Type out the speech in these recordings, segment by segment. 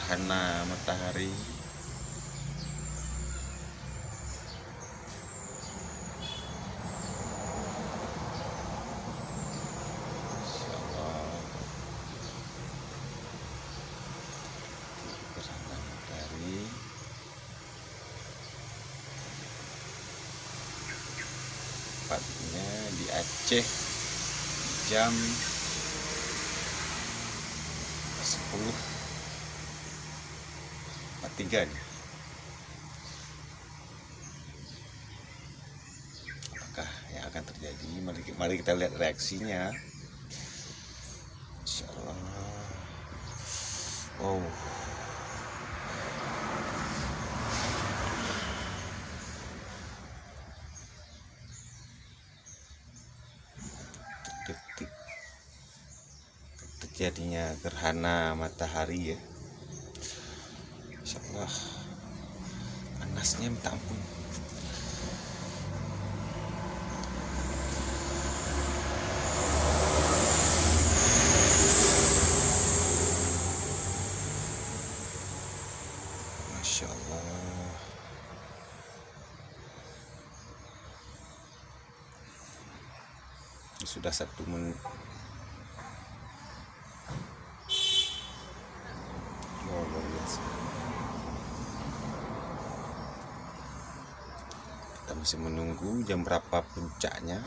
gerhana matahari. Insyaallah gerhana matahari tepatnya di Aceh jam 10.43 nih. Apakah yang akan terjadi? Mari kita lihat reaksinya. Insyaallah. Wow. Detik terjadinya gerhana matahari ya. Insyaallah panasnya minta ampun. Masya Allah. Sudah 1 menit. Oh, luar biasa. Kita masih menunggu jam berapa puncaknya.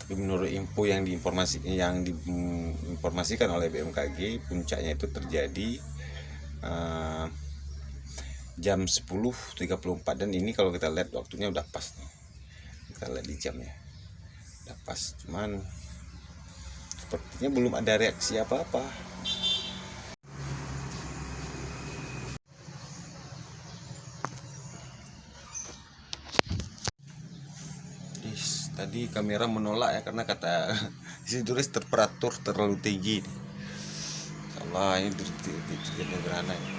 Tapi menurut info yang diinformasikan oleh BMKG, puncaknya itu terjadi jam 10.34, dan ini kalau kita lihat waktunya udah pas nih. Kita lihat di jamnya udah pas, cuman sepertinya belum ada reaksi apa-apa. Tadi kamera menolak ya, karena kata sini tulis temperatur terlalu tinggi. Insyaallah ini terjadi gerhana ya.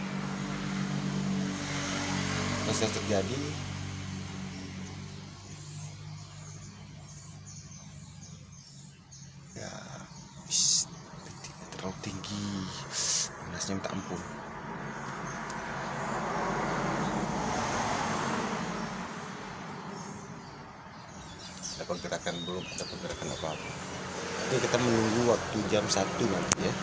Masih terjadi. Ya, terlalu tinggi, panasnya minta ampun. Ada pergerakan, belum ada pergerakan apa-apa. Jadi kita menunggu waktu jam 1 nanti ya.